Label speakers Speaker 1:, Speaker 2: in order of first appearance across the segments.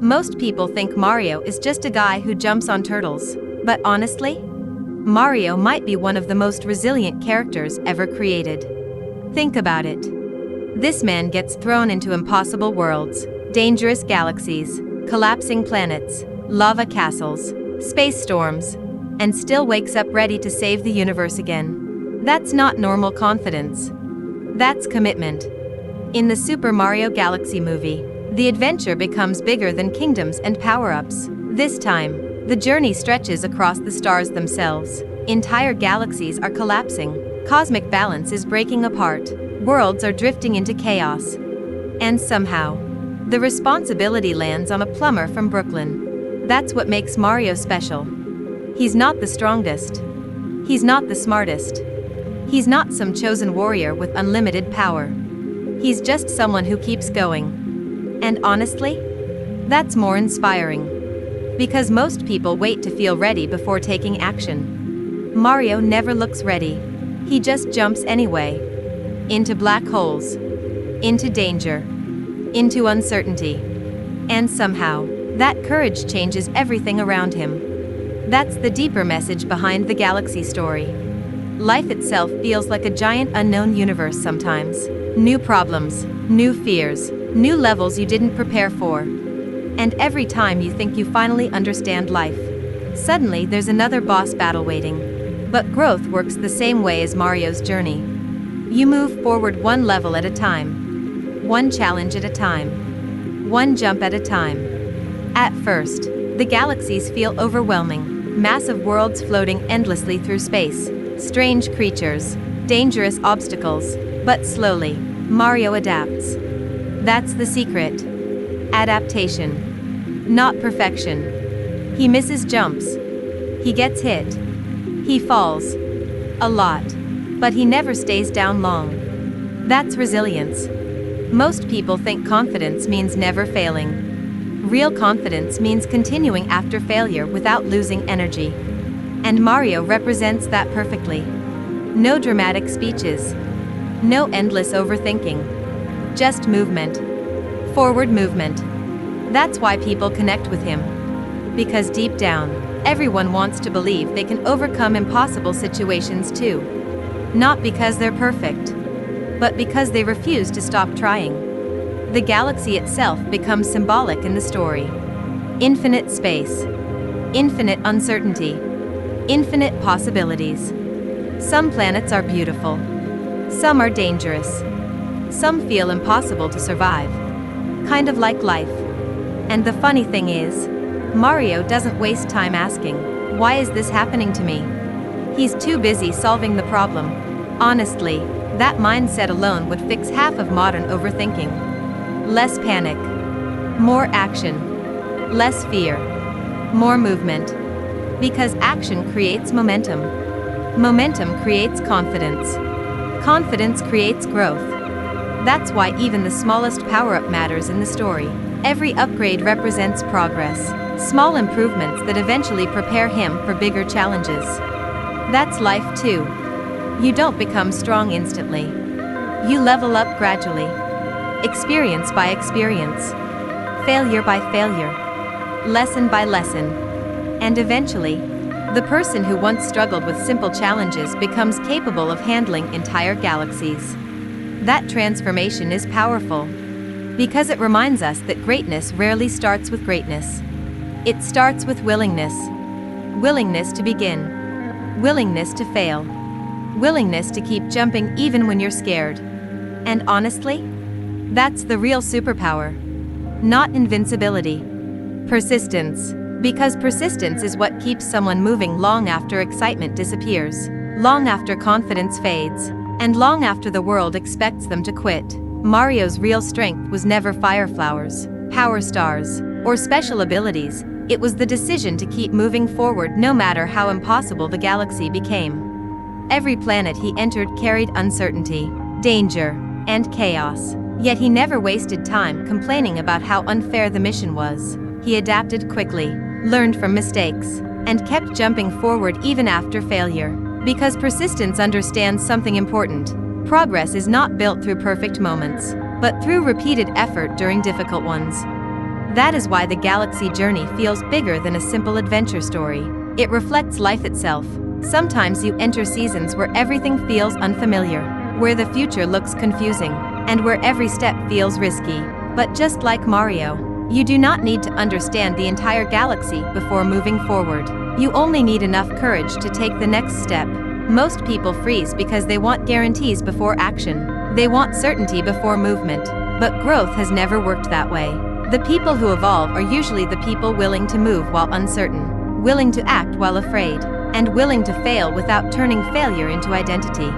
Speaker 1: Most people think Mario is just a guy who jumps on turtles. But honestly, Mario might be one of the most resilient characters ever created. Think about it. This man gets thrown into impossible worlds, dangerous galaxies, collapsing planets, lava castles, space storms, and still wakes up ready to save the universe again. That's not normal confidence. That's commitment. In the Super Mario Galaxy movie, the adventure becomes bigger than kingdoms and power-ups. This time, the journey stretches across the stars themselves. Entire galaxies are collapsing. Cosmic balance is breaking apart. Worlds are drifting into chaos. And somehow, the responsibility lands on a plumber from Brooklyn. That's what makes Mario special. He's not the strongest. He's not the smartest. He's not some chosen warrior with unlimited power. He's just someone who keeps going. And honestly, that's more inspiring. Because most people wait to feel ready before taking action. Mario never looks ready. He just jumps anyway. Into black holes. Into danger. Into uncertainty. And somehow, that courage changes everything around him. That's the deeper message behind the Galaxy story. Life itself feels like a giant unknown universe sometimes. New problems, new fears, new levels you didn't prepare for. And every time you think you finally understand life, suddenly there's another boss battle waiting. But growth works the same way as Mario's journey. You move forward one level at a time. One challenge at a time. One jump at a time. At first, the galaxies feel overwhelming. Massive worlds floating endlessly through space. Strange creatures. Dangerous obstacles. But slowly, Mario adapts. That's the secret. Adaptation. Not perfection. He misses jumps. He gets hit. He falls. A lot. But he never stays down long. That's resilience. Most people think confidence means never failing. Real confidence means continuing after failure without losing energy. And Mario represents that perfectly. No dramatic speeches. No endless overthinking. Just movement. Forward movement. That's why people connect with him. Because deep down, everyone wants to believe they can overcome impossible situations too. Not because they're perfect, but because they refuse to stop trying. The galaxy itself becomes symbolic in the story. Infinite space. Infinite uncertainty. Infinite possibilities. Some planets are beautiful. Some are dangerous. Some feel impossible to survive. Kind of like life. And the funny thing is, Mario doesn't waste time asking, "Why is this happening to me?" He's too busy solving the problem. Honestly, that mindset alone would fix half of modern overthinking. Less panic. More action. Less fear. More movement. Because action creates momentum. Momentum creates confidence. Confidence creates growth. That's why even the smallest power-up matters in the story. Every upgrade represents progress. Small improvements that eventually prepare him for bigger challenges. That's life too. You don't become strong instantly. You level up gradually. Experience by experience. Failure by failure. Lesson by lesson. And eventually, the person who once struggled with simple challenges becomes capable of handling entire galaxies. That transformation is powerful. Because it reminds us that greatness rarely starts with greatness. It starts with willingness. Willingness to begin. Willingness to fail. Willingness to keep jumping even when you're scared. And honestly, that's the real superpower. Not invincibility. Persistence. Because persistence is what keeps someone moving long after excitement disappears, long after confidence fades, and long after the world expects them to quit. Mario's real strength was never fire flowers, power stars, or special abilities. It was the decision to keep moving forward no matter how impossible the galaxy became. Every planet he entered carried uncertainty, danger, and chaos. Yet he never wasted time complaining about how unfair the mission was. He adapted quickly, learned from mistakes, and kept jumping forward even after failure. Because persistence understands something important. Progress is not built through perfect moments, but through repeated effort during difficult ones. That is why the galaxy journey feels bigger than a simple adventure story. It reflects life itself. Sometimes you enter seasons where everything feels unfamiliar, where the future looks confusing, and where every step feels risky. But just like Mario, you do not need to understand the entire galaxy before moving forward. You only need enough courage to take the next step. Most people freeze because they want guarantees before action. They want certainty before movement. But growth has never worked that way. The people who evolve are usually the people willing to move while uncertain, willing to act while afraid, and willing to fail without turning failure into identity.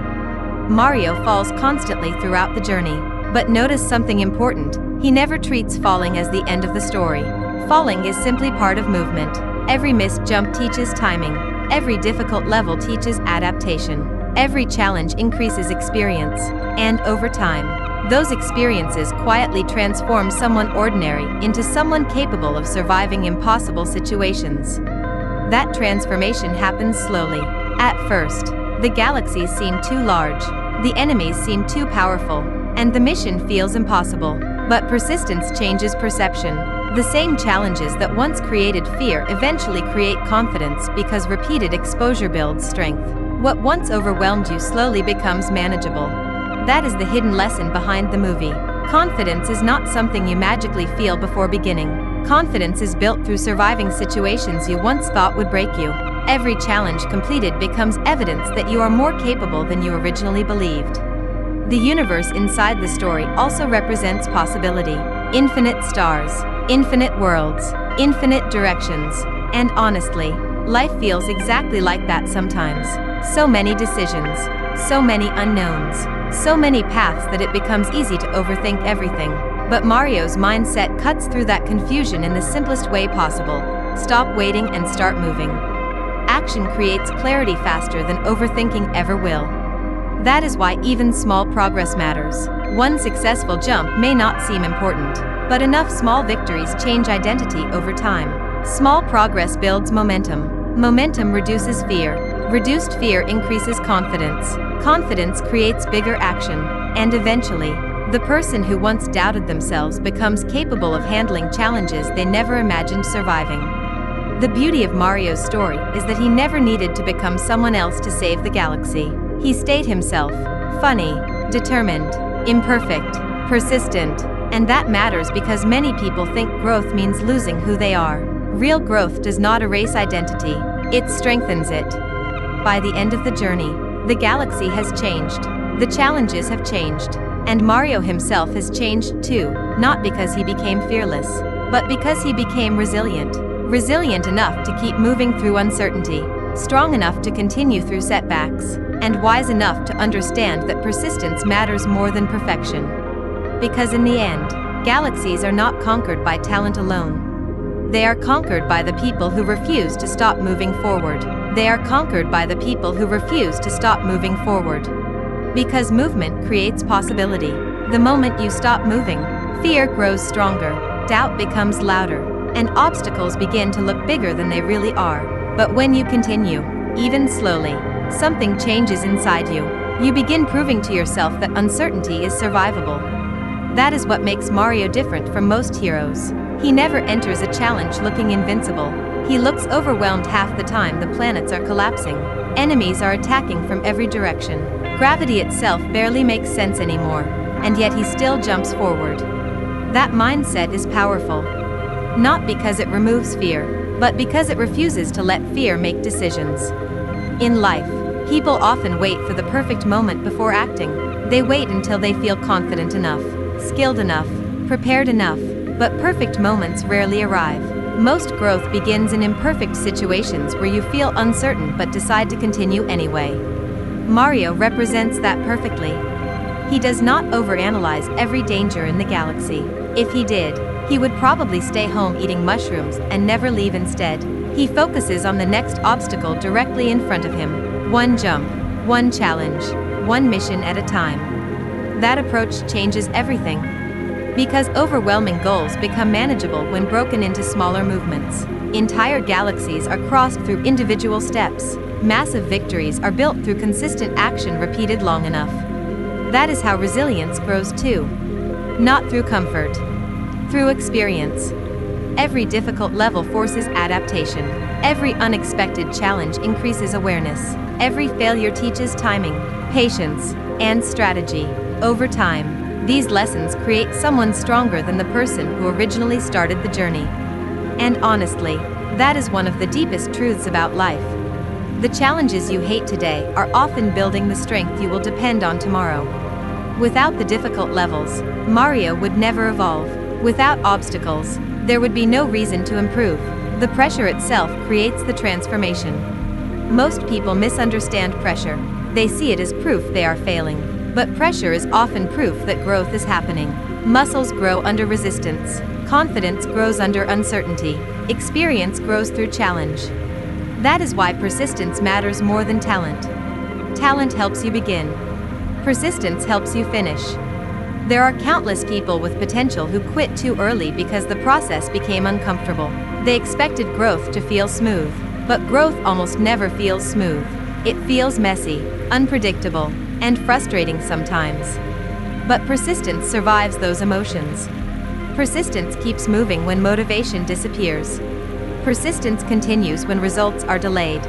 Speaker 1: Mario falls constantly throughout the journey. But notice something important: he never treats falling as the end of the story. Falling is simply part of movement. Every missed jump teaches timing. Every difficult level teaches adaptation. Every challenge increases experience. And over time, those experiences quietly transform someone ordinary into someone capable of surviving impossible situations. That transformation happens slowly. At first, the galaxies seem too large, the enemies seem too powerful, and the mission feels impossible. But persistence changes perception. The same challenges that once created fear eventually create confidence because repeated exposure builds strength. What once overwhelmed you slowly becomes manageable. That is the hidden lesson behind the movie. Confidence is not something you magically feel before beginning. Confidence is built through surviving situations you once thought would break you. Every challenge completed becomes evidence that you are more capable than you originally believed. The universe inside the story also represents possibility. Infinite stars, infinite worlds, infinite directions. And honestly, life feels exactly like that sometimes. So many decisions, so many unknowns, so many paths that it becomes easy to overthink everything. But Mario's mindset cuts through that confusion in the simplest way possible. Stop waiting and start moving. Action creates clarity faster than overthinking ever will. That is why even small progress matters. One successful jump may not seem important, but enough small victories change identity over time. Small progress builds momentum. Momentum reduces fear. Reduced fear increases confidence. Confidence creates bigger action. And eventually, the person who once doubted themselves becomes capable of handling challenges they never imagined surviving. The beauty of Mario's story is that he never needed to become someone else to save the galaxy. He stayed himself, funny, determined, imperfect, persistent, and that matters because many people think growth means losing who they are. Real growth does not erase identity, it strengthens it. By the end of the journey, the galaxy has changed, the challenges have changed, and Mario himself has changed too, not because he became fearless, but because he became resilient. Resilient enough to keep moving through uncertainty, strong enough to continue through setbacks, and wise enough to understand that persistence matters more than perfection. Because in the end, galaxies are not conquered by talent alone. They are conquered by the people who refuse to stop moving forward. They are conquered by the people who refuse to stop moving forward. Because movement creates possibility. The moment you stop moving, fear grows stronger, doubt becomes louder, and obstacles begin to look bigger than they really are. But when you continue, even slowly, something changes inside you. You begin proving to yourself that uncertainty is survivable. That is what makes Mario different from most heroes. He never enters a challenge looking invincible. He looks overwhelmed half the time the planets are collapsing. Enemies are attacking from every direction. Gravity itself barely makes sense anymore, and yet he still jumps forward. That mindset is powerful. Not because it removes fear, but because it refuses to let fear make decisions. In life, people often wait for the perfect moment before acting. They wait until they feel confident enough, skilled enough, prepared enough, but perfect moments rarely arrive. Most growth begins in imperfect situations where you feel uncertain but decide to continue anyway. Mario represents that perfectly. He does not overanalyze every danger in the galaxy. If he did, he would probably stay home eating mushrooms and never leave instead. He focuses on the next obstacle directly in front of him. One jump, one challenge, one mission at a time. That approach changes everything. Because overwhelming goals become manageable when broken into smaller movements. Entire galaxies are crossed through individual steps. Massive victories are built through consistent action repeated long enough. That is how resilience grows too. Not through comfort, through experience. Every difficult level forces adaptation. Every unexpected challenge increases awareness. Every failure teaches timing, patience, and strategy. Over time, these lessons create someone stronger than the person who originally started the journey. And honestly, that is one of the deepest truths about life. The challenges you hate today are often building the strength you will depend on tomorrow. Without the difficult levels, Mario would never evolve. Without obstacles, there would be no reason to improve. The pressure itself creates the transformation. Most people misunderstand pressure. They see it as proof they are failing. But pressure is often proof that growth is happening. Muscles grow under resistance. Confidence grows under uncertainty. Experience grows through challenge. That is why persistence matters more than talent. Talent helps you begin. Persistence helps you finish. There are countless people with potential who quit too early because the process became uncomfortable. They expected growth to feel smooth, but growth almost never feels smooth. It feels messy, unpredictable, and frustrating sometimes. But persistence survives those emotions. Persistence keeps moving when motivation disappears. Persistence continues when results are delayed.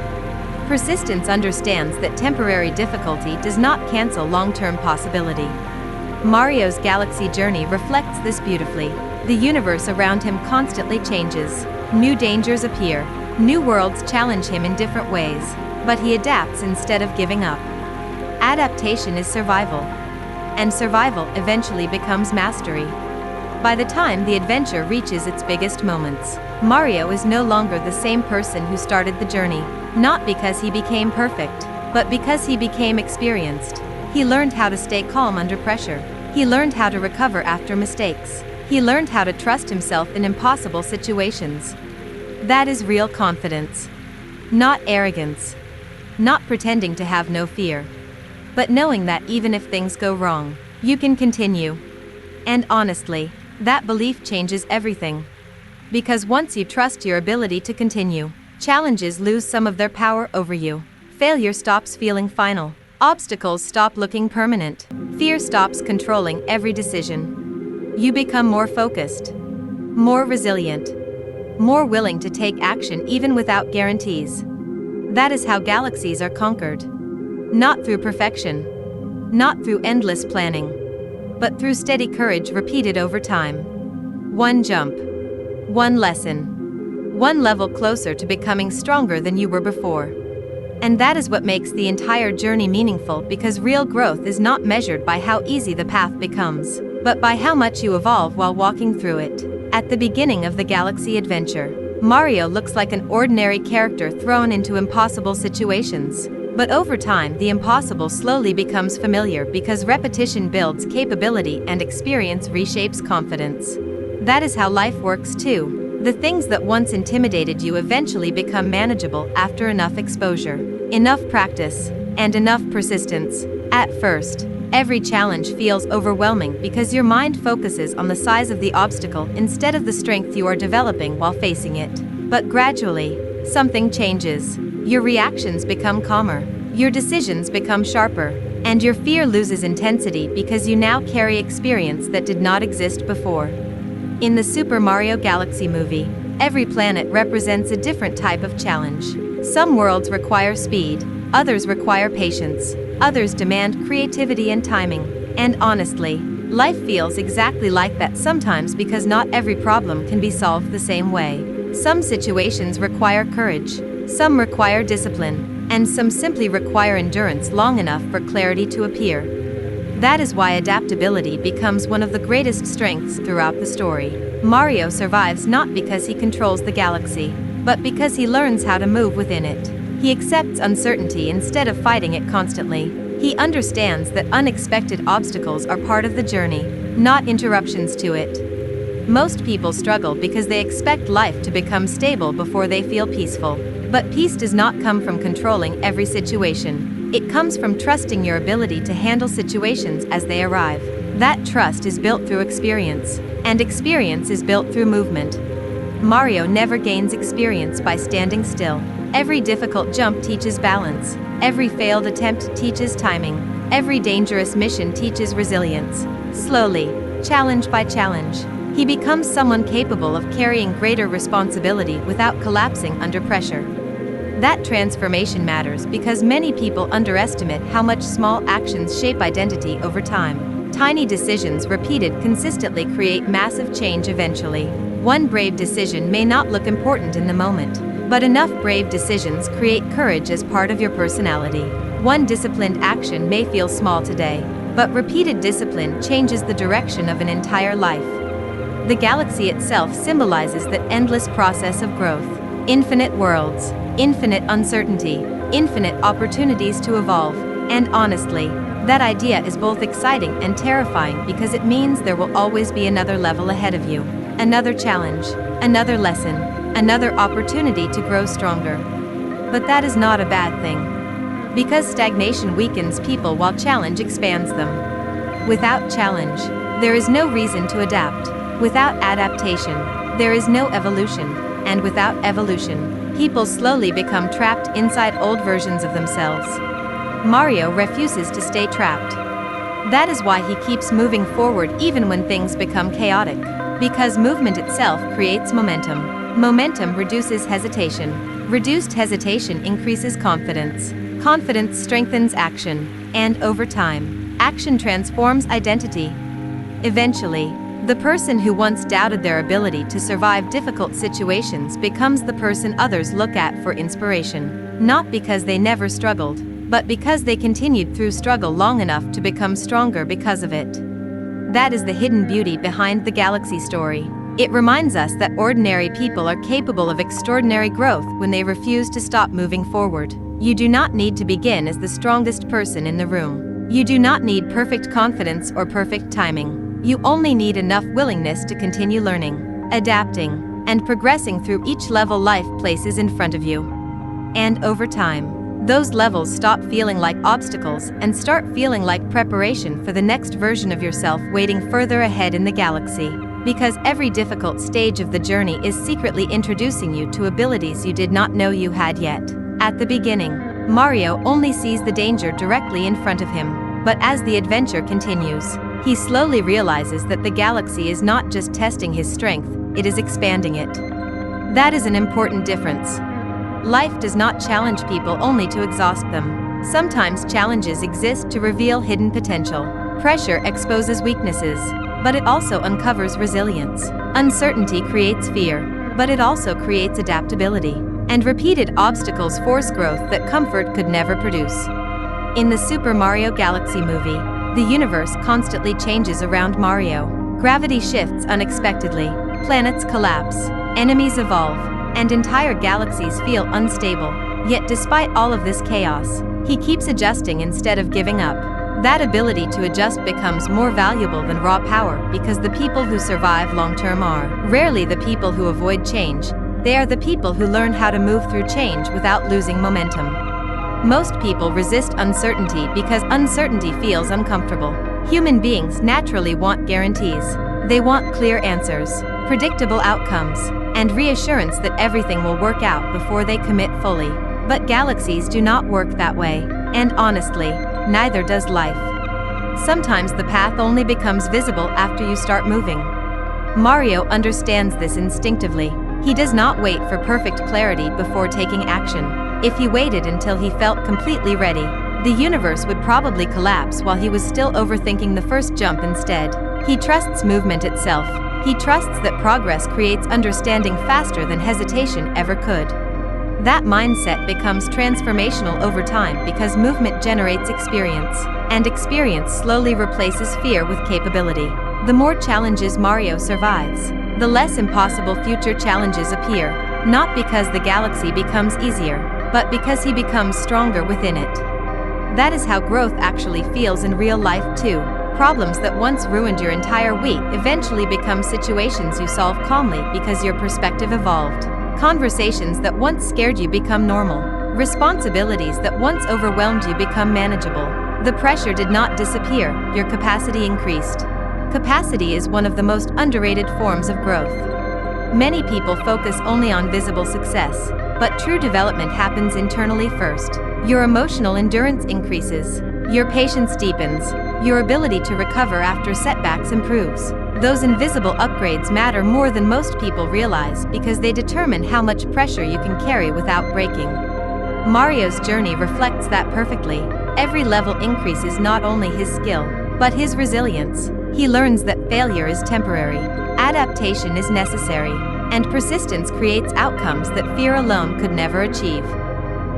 Speaker 1: Persistence understands that temporary difficulty does not cancel long-term possibility. Mario's galaxy journey reflects this beautifully. The universe around him constantly changes. New dangers appear. New worlds challenge him in different ways, but he adapts instead of giving up. Adaptation is survival, and survival eventually becomes mastery. By the time the adventure reaches its biggest moments, Mario is no longer the same person who started the journey, not because he became perfect, but because he became experienced. He learned how to stay calm under pressure. He learned how to recover after mistakes. He learned how to trust himself in impossible situations. That is real confidence. Not arrogance. Not pretending to have no fear. But knowing that even if things go wrong, you can continue. And honestly, that belief changes everything. Because once you trust your ability to continue, challenges lose some of their power over you. Failure stops feeling final. Obstacles stop looking permanent. Fear stops controlling every decision. You become more focused, more resilient, more willing to take action even without guarantees. That is how galaxies are conquered. Not through perfection, not through endless planning, but through steady courage repeated over time. One jump, one lesson, one level closer to becoming stronger than you were before. And that is what makes the entire journey meaningful, because real growth is not measured by how easy the path becomes, but by how much you evolve while walking through it. At the beginning of the galaxy adventure, Mario looks like an ordinary character thrown into impossible situations. But over time, the impossible slowly becomes familiar because repetition builds capability and experience reshapes confidence. That is how life works too. The things that once intimidated you eventually become manageable after enough exposure, enough practice, and enough persistence. At first, every challenge feels overwhelming because your mind focuses on the size of the obstacle instead of the strength you are developing while facing it. But gradually, something changes. Your reactions become calmer, your decisions become sharper, and your fear loses intensity because you now carry experience that did not exist before. In the Super Mario Galaxy movie, every planet represents a different type of challenge. Some worlds require speed, others require patience, others demand creativity and timing. And honestly, life feels exactly like that sometimes because not every problem can be solved the same way. Some situations require courage, some require discipline, and some simply require endurance long enough for clarity to appear. That is why adaptability becomes one of the greatest strengths throughout the story. Mario survives not because he controls the galaxy, but because he learns how to move within it. He accepts uncertainty instead of fighting it constantly. He understands that unexpected obstacles are part of the journey, not interruptions to it. Most people struggle because they expect life to become stable before they feel peaceful. But peace does not come from controlling every situation. It comes from trusting your ability to handle situations as they arrive. That trust is built through experience, and experience is built through movement. Mario never gains experience by standing still. Every difficult jump teaches balance. Every failed attempt teaches timing. Every dangerous mission teaches resilience. Slowly, challenge by challenge, He becomes someone capable of carrying greater responsibility without collapsing under pressure. That transformation matters because many people underestimate how much small actions shape identity over time. Tiny decisions repeated consistently create massive change eventually. One brave decision may not look important in the moment, but enough brave decisions create courage as part of your personality. One disciplined action may feel small today, but repeated discipline changes the direction of an entire life. The galaxy itself symbolizes the endless process of growth. Infinite worlds, infinite uncertainty, infinite opportunities to evolve, and honestly, that idea is both exciting and terrifying because it means there will always be another level ahead of you, another challenge, another lesson, another opportunity to grow stronger. But that is not a bad thing, because stagnation weakens people while challenge expands them. Without challenge, there is no reason to adapt. Without adaptation, there is no evolution, and without evolution, people slowly become trapped inside old versions of themselves. Mario refuses to stay trapped. That is why he keeps moving forward even when things become chaotic. Because movement itself creates momentum. Momentum reduces hesitation. Reduced hesitation increases confidence. Confidence strengthens action. And over time, action transforms identity. Eventually, the person who once doubted their ability to survive difficult situations becomes the person others look at for inspiration. Not because they never struggled, but because they continued through struggle long enough to become stronger because of it. That is the hidden beauty behind the galaxy story. It reminds us that ordinary people are capable of extraordinary growth when they refuse to stop moving forward. You do not need to begin as the strongest person in the room. You do not need perfect confidence or perfect timing. You only need enough willingness to continue learning, adapting, and progressing through each level life places in front of you. And over time, those levels stop feeling like obstacles and start feeling like preparation for the next version of yourself waiting further ahead in the galaxy. Because every difficult stage of the journey is secretly introducing you to abilities you did not know you had yet. At the beginning, Mario only sees the danger directly in front of him, but as the adventure continues, he slowly realizes that the galaxy is not just testing his strength, it is expanding it. That is an important difference. Life does not challenge people only to exhaust them. Sometimes challenges exist to reveal hidden potential. Pressure exposes weaknesses, but it also uncovers resilience. Uncertainty creates fear, but it also creates adaptability. And repeated obstacles force growth that comfort could never produce. In the Super Mario Galaxy movie, the universe constantly changes around Mario. Gravity shifts unexpectedly, planets collapse, enemies evolve, and entire galaxies feel unstable. Yet despite all of this chaos, he keeps adjusting instead of giving up. That ability to adjust becomes more valuable than raw power because the people who survive long-term are rarely the people who avoid change. They are the people who learn how to move through change without losing momentum. Most people resist uncertainty because uncertainty feels uncomfortable. Human beings naturally want guarantees. They want clear answers, predictable outcomes, and reassurance that everything will work out before they commit fully. But galaxies do not work that way, and honestly, neither does life. Sometimes the path only becomes visible after you start moving. Mario understands this instinctively. He does not wait for perfect clarity before taking action. If he waited until he felt completely ready, the universe would probably collapse while he was still overthinking the first jump instead. He trusts movement itself. He trusts that progress creates understanding faster than hesitation ever could. That mindset becomes transformational over time because movement generates experience, and experience slowly replaces fear with capability. The more challenges Mario survives, the less impossible future challenges appear, not because the galaxy becomes easier, but because he becomes stronger within it. That is how growth actually feels in real life too. Problems that once ruined your entire week eventually become situations you solve calmly because your perspective evolved. Conversations that once scared you become normal. Responsibilities that once overwhelmed you become manageable. The pressure did not disappear, your capacity increased. Capacity is one of the most underrated forms of growth. Many people focus only on visible success, but true development happens internally first. Your emotional endurance increases. Your patience deepens. Your ability to recover after setbacks improves. Those invisible upgrades matter more than most people realize because they determine how much pressure you can carry without breaking. Mario's journey reflects that perfectly. Every level increases not only his skill, but his resilience. He learns that failure is temporary, adaptation is necessary, and persistence creates outcomes that fear alone could never achieve.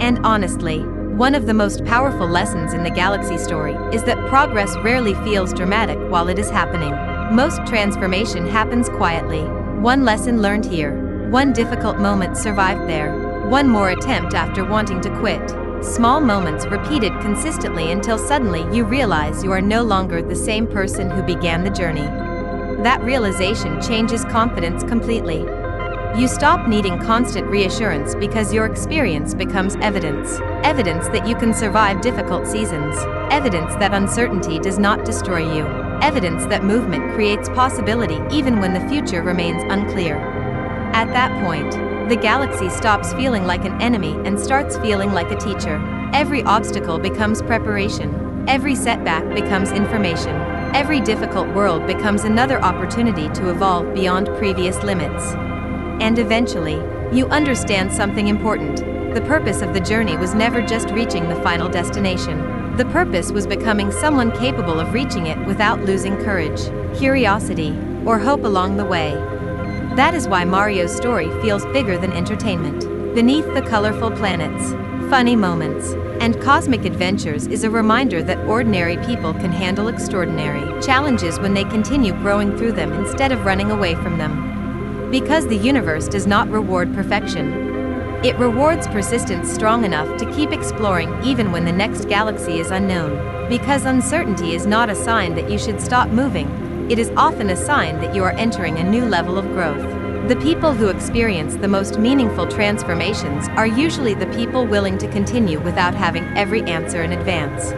Speaker 1: And honestly, one of the most powerful lessons in the Galaxy story is that progress rarely feels dramatic while it is happening. Most transformation happens quietly. One lesson learned here, one difficult moment survived there, one more attempt after wanting to quit. Small moments repeated consistently until suddenly you realize you are no longer the same person who began the journey. That realization changes confidence completely. You stop needing constant reassurance because your experience becomes evidence. Evidence that you can survive difficult seasons. Evidence that uncertainty does not destroy you. Evidence that movement creates possibility even when the future remains unclear. At that point, the galaxy stops feeling like an enemy and starts feeling like a teacher. Every obstacle becomes preparation. Every setback becomes information. Every difficult world becomes another opportunity to evolve beyond previous limits. And eventually, you understand something important. The purpose of the journey was never just reaching the final destination. The purpose was becoming someone capable of reaching it without losing courage, curiosity, or hope along the way. That is why Mario's story feels bigger than entertainment. Beneath the colorful planets, funny moments, and cosmic adventures is a reminder that ordinary people can handle extraordinary challenges when they continue growing through them instead of running away from them. Because the universe does not reward perfection. It rewards persistence strong enough to keep exploring even when the next galaxy is unknown. Because uncertainty is not a sign that you should stop moving. It is often a sign that you are entering a new level of growth. The people who experience the most meaningful transformations are usually the people willing to continue without having every answer in advance.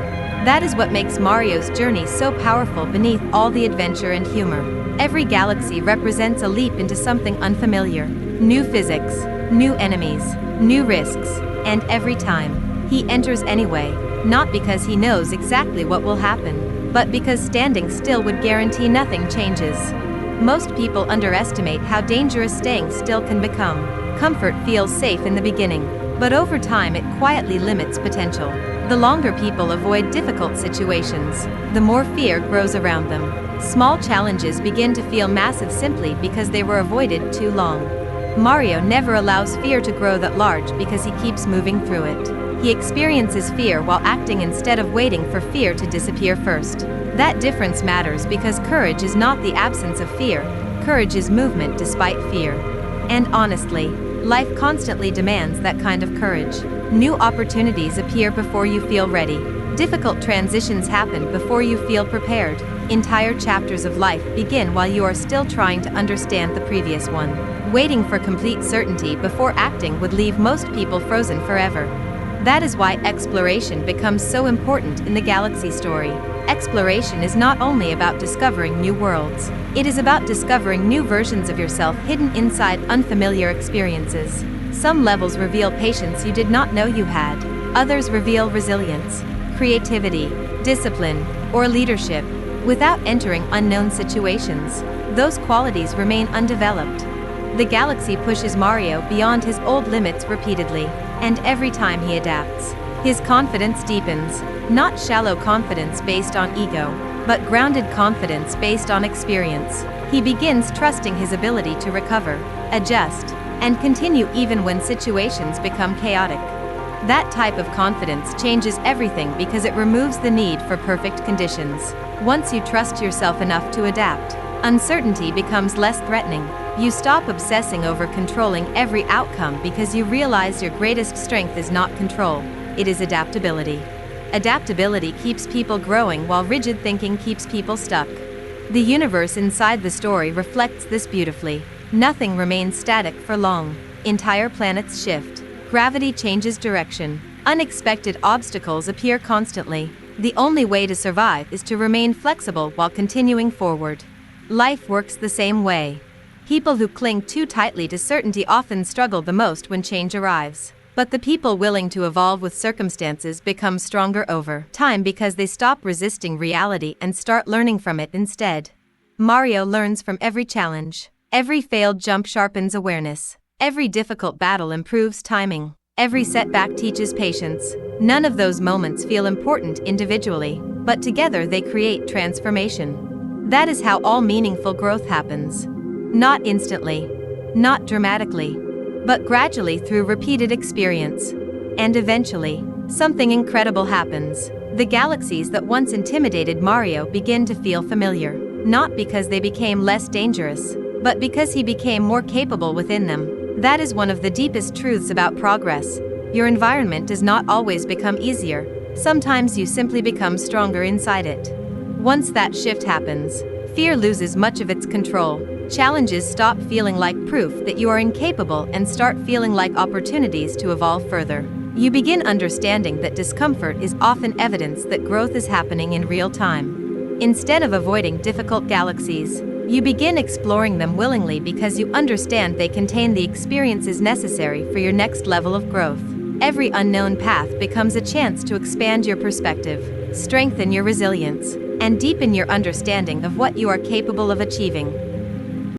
Speaker 1: That is what makes Mario's journey so powerful beneath all the adventure and humor. Every galaxy represents a leap into something unfamiliar. New physics, new enemies, new risks, and every time, he enters anyway, not because he knows exactly what will happen, but because standing still would guarantee nothing changes. Most people underestimate how dangerous staying still can become. Comfort feels safe in the beginning, but over time it quietly limits potential. The longer people avoid difficult situations, the more fear grows around them. Small challenges begin to feel massive simply because they were avoided too long. Mario never allows fear to grow that large because he keeps moving through it. He experiences fear while acting instead of waiting for fear to disappear first. That difference matters because courage is not the absence of fear, courage is movement despite fear. And honestly, life constantly demands that kind of courage. New opportunities appear before you feel ready. Difficult transitions happen before you feel prepared. Entire chapters of life begin while you are still trying to understand the previous one. Waiting for complete certainty before acting would leave most people frozen forever. That is why exploration becomes so important in the Galaxy story. Exploration is not only about discovering new worlds, it is about discovering new versions of yourself hidden inside unfamiliar experiences. Some levels reveal patience you did not know you had. Others reveal resilience, creativity, discipline, or leadership. Without entering unknown situations, those qualities remain undeveloped. The galaxy pushes Mario beyond his old limits repeatedly, and every time he adapts, his confidence deepens. Not shallow confidence based on ego, but grounded confidence based on experience. He begins trusting his ability to recover, adjust, and continue even when situations become chaotic. That type of confidence changes everything because it removes the need for perfect conditions. Once you trust yourself enough to adapt, uncertainty becomes less threatening. You stop obsessing over controlling every outcome because you realize your greatest strength is not control, it is adaptability. Adaptability keeps people growing while rigid thinking keeps people stuck. The universe inside the story reflects this beautifully. Nothing remains static for long. Entire planets shift. Gravity changes direction. Unexpected obstacles appear constantly. The only way to survive is to remain flexible while continuing forward. Life works the same way. People who cling too tightly to certainty often struggle the most when change arrives. But the people willing to evolve with circumstances become stronger over time because they stop resisting reality and start learning from it instead. Mario learns from every challenge. Every failed jump sharpens awareness. Every difficult battle improves timing. Every setback teaches patience. None of those moments feel important individually, but together they create transformation. That is how all meaningful growth happens. Not instantly, not dramatically, but gradually through repeated experience. And eventually, something incredible happens. The galaxies that once intimidated Mario begin to feel familiar, not because they became less dangerous, but because he became more capable within them. That is one of the deepest truths about progress. Your environment does not always become easier. Sometimes you simply become stronger inside it. Once that shift happens, fear loses much of its control. Challenges stop feeling like proof that you are incapable and start feeling like opportunities to evolve further. You begin understanding that discomfort is often evidence that growth is happening in real time. Instead of avoiding difficult galaxies, you begin exploring them willingly because you understand they contain the experiences necessary for your next level of growth. Every unknown path becomes a chance to expand your perspective, strengthen your resilience, and deepen your understanding of what you are capable of achieving.